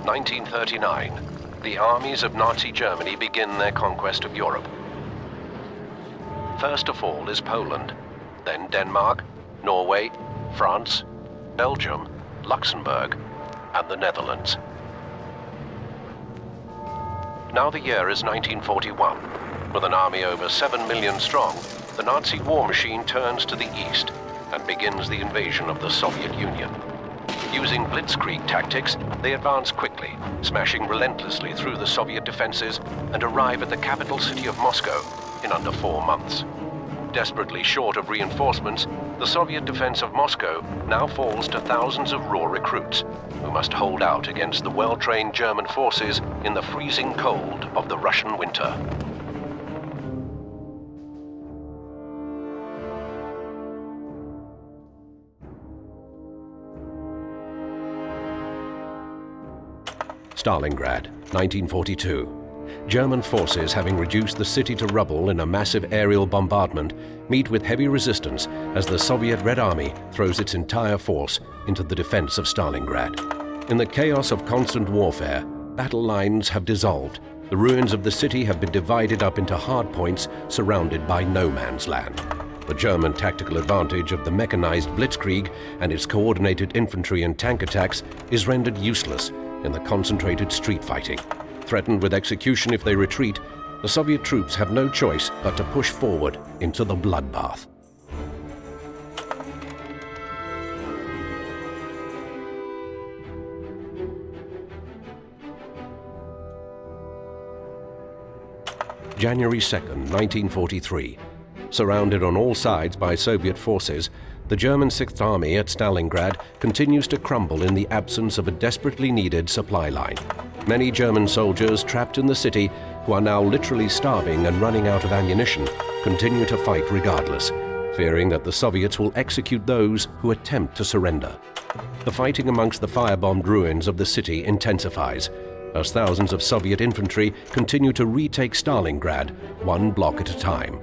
1939. The armies of Nazi Germany begin their conquest of Europe. First to fall is Poland, then Denmark, Norway, France, Belgium, Luxembourg, and the Netherlands. Now the year is 1941. With an army over 7 million strong, the Nazi war machine turns to the east and begins the invasion of the Soviet Union. Using blitzkrieg tactics, they advance quickly, smashing relentlessly through the Soviet defenses and arrive at the capital city of Moscow in under 4 months. Desperately short of reinforcements, the Soviet defense of Moscow now falls to thousands of raw recruits who must hold out against the well-trained German forces in the freezing cold of the Russian winter. Stalingrad, 1942. German forces, having reduced the city to rubble in a massive aerial bombardment, meet with heavy resistance as the Soviet Red Army throws its entire force into the defense of Stalingrad. In the chaos of constant warfare, battle lines have dissolved. The ruins of the city have been divided up into hardpoints surrounded by no man's land. The German tactical advantage of the mechanized blitzkrieg and its coordinated infantry and tank attacks is rendered useless in the concentrated street fighting. Threatened with execution if they retreat, the Soviet troops have no choice but to push forward into the bloodbath. January 2nd, 1943. Surrounded on all sides by Soviet forces, the German Sixth Army at Stalingrad continues to crumble in the absence of a desperately needed supply line. Many German soldiers trapped in the city, who are now literally starving and running out of ammunition, continue to fight regardless, fearing that the Soviets will execute those who attempt to surrender. The fighting amongst the firebombed ruins of the city intensifies, as thousands of Soviet infantry continue to retake Stalingrad one block at a time.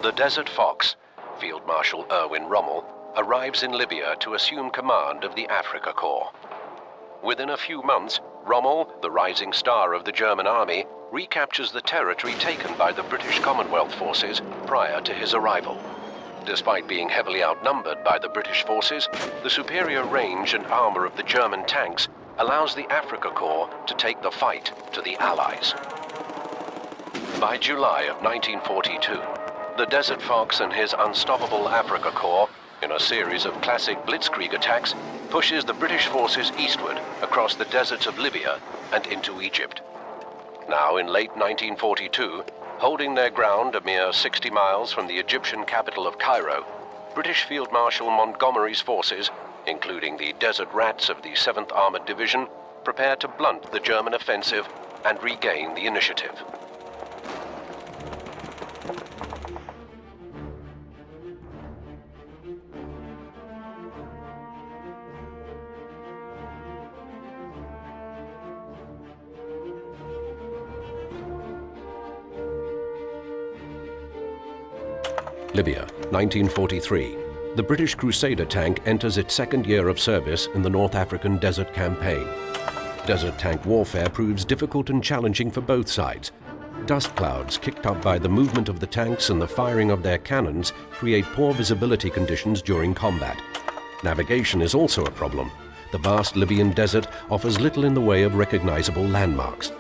The Desert Fox, Field Marshal Erwin Rommel, arrives in Libya to assume command of the Africa Corps. Within a few months, Rommel, the rising star of the German army, recaptures the territory taken by the British Commonwealth forces prior to his arrival. Despite being heavily outnumbered by the British forces, the superior range and armor of the German tanks allows the Africa Corps to take the fight to the Allies. By July of 1942, the Desert Fox and his unstoppable Africa Corps, in a series of classic blitzkrieg attacks, pushes the British forces eastward across the deserts of Libya and into Egypt. Now in late 1942, holding their ground a mere 60 miles from the Egyptian capital of Cairo, British Field Marshal Montgomery's forces, including the Desert Rats of the 7th Armored Division, prepare to blunt the German offensive and regain the initiative. Libya, 1943. The British Crusader tank enters its second year of service in the North African Desert Campaign. Desert tank warfare proves difficult and challenging for both sides. Dust clouds kicked up by the movement of the tanks and the firing of their cannons create poor visibility conditions during combat. Navigation is also a problem. The vast Libyan desert offers little in the way of recognizable landmarks.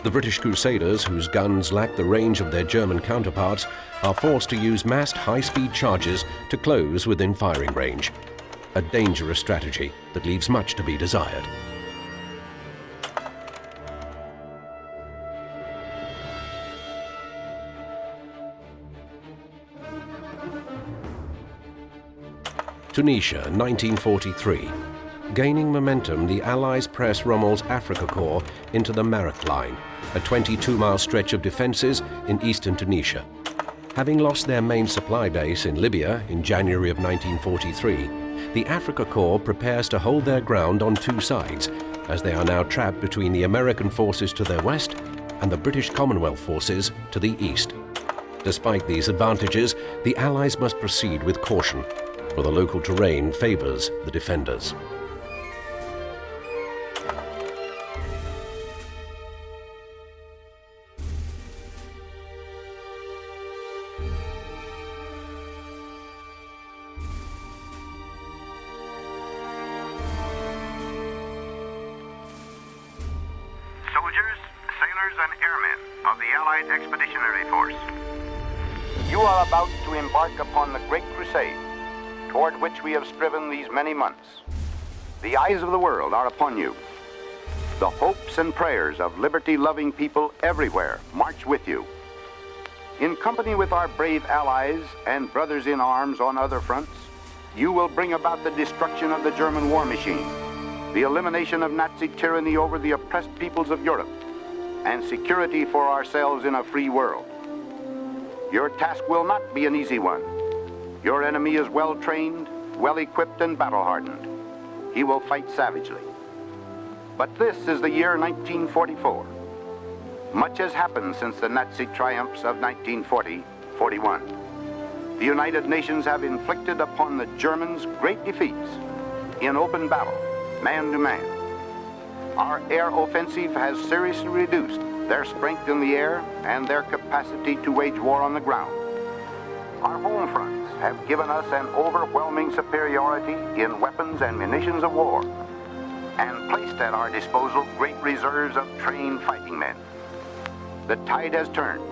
The British Crusaders, whose guns lack the range of their German counterparts, are forced to use massed high-speed charges to close within firing range. A dangerous strategy that leaves much to be desired. Tunesia, 1943. Gaining momentum, the Allies press Rommel's Africa Corps into the Maroc Line, a 22-mile stretch of defenses in eastern Tunisia. Having lost their main supply base in Libya in January of 1943, the Afrika Korps prepares to hold their ground on two sides, as they are now trapped between the American forces to their west and the British Commonwealth forces to the east. Despite these advantages, the Allies must proceed with caution, for the local terrain favors the defenders. Soldiers, sailors, and airmen of the Allied Expeditionary Force, you are about to embark upon the Great Crusade, toward which we have striven these many months. The eyes of the world are upon you. The hopes and prayers of liberty-loving people everywhere march with you. In company with our brave allies and brothers in arms on other fronts, you will bring about the destruction of the German war machine, the elimination of Nazi tyranny over the oppressed peoples of Europe, and security for ourselves in a free world. Your task will not be an easy one. Your enemy is well-trained, well-equipped, and battle-hardened. He will fight savagely. But this is the year 1944. Much has happened since the Nazi triumphs of 1940-41. The United Nations have inflicted upon the Germans great defeats in open battle, man to man. Our air offensive has seriously reduced their strength in the air and their capacity to wage war on the ground. Our home fronts have given us an overwhelming superiority in weapons and munitions of war, and placed at our disposal great reserves of trained fighting men. The tide has turned.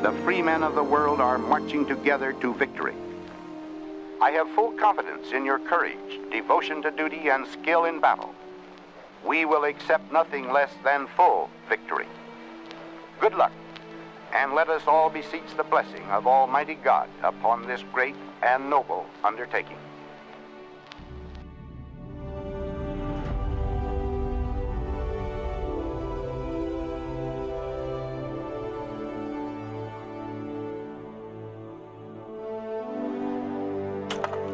The free men of the world are marching together to victory. I have full confidence in your courage, devotion to duty, and skill in battle. We will accept nothing less than full victory. Good luck, and let us all beseech the blessing of Almighty God upon this great and noble undertaking.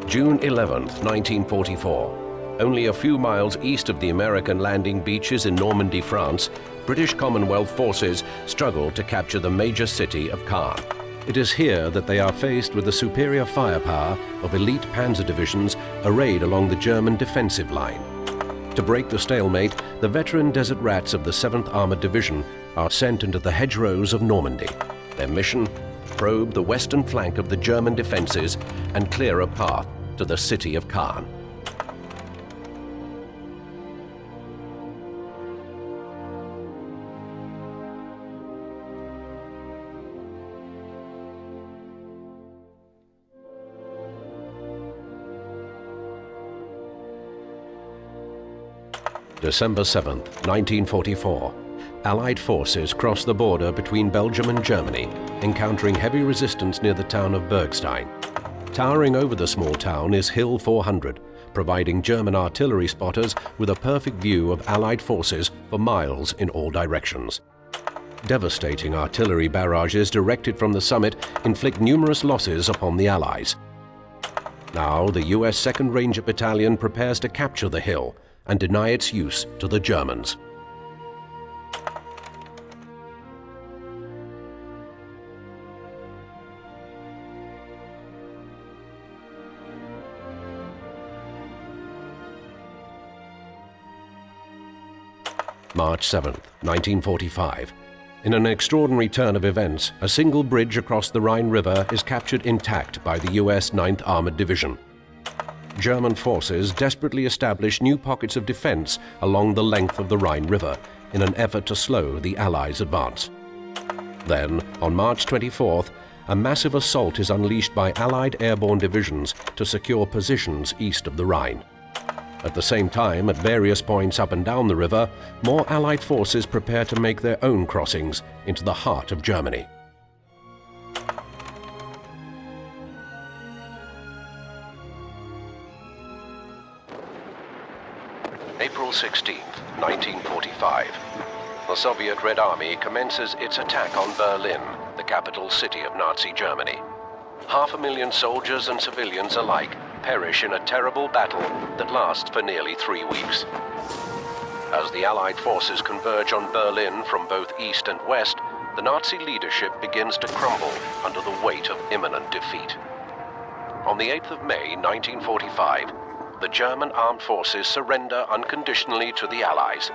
June 11th, 1944. Only a few miles east of the American landing beaches in Normandy, France, British Commonwealth forces struggle to capture the major city of Caen. It is here that they are faced with the superior firepower of elite panzer divisions arrayed along the German defensive line. To break the stalemate, the veteran desert rats of the 7th Armored Division are sent into the hedgerows of Normandy. Their mission? Probe the western flank of the German defenses and clear a path to the city of Caen. December 7th, 1944. Allied forces cross the border between Belgium and Germany, encountering heavy resistance near the town of Bergstein. Towering over the small town is Hill 400, providing German artillery spotters with a perfect view of Allied forces for miles in all directions. Devastating artillery barrages directed from the summit inflict numerous losses upon the Allies. Now the US 2nd Ranger Battalion prepares to capture the hill and deny its use to the Germans. March 7th, 1945. In an extraordinary turn of events, a single bridge across the Rhine River is captured intact by the US 9th Armored Division. German forces desperately establish new pockets of defense along the length of the Rhine River in an effort to slow the Allies' advance. Then, on March 24th, a massive assault is unleashed by Allied airborne divisions to secure positions east of the Rhine. At the same time, at various points up and down the river, more Allied forces prepare to make their own crossings into the heart of Germany. April 16, 1945. The Soviet Red Army commences its attack on Berlin, the capital city of Nazi Germany. 500,000 soldiers and civilians alike perish in a terrible battle that lasts for nearly 3 weeks. As the Allied forces converge on Berlin from both east and west, the Nazi leadership begins to crumble under the weight of imminent defeat. On the 8th of May 1945, the German armed forces surrender unconditionally to the Allies.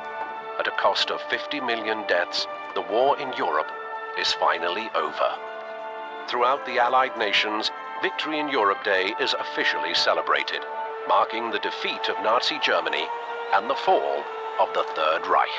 At a cost of 50 million deaths, the war in Europe is finally over. Throughout the Allied nations, Victory in Europe Day is officially celebrated, marking the defeat of Nazi Germany and the fall of the Third Reich.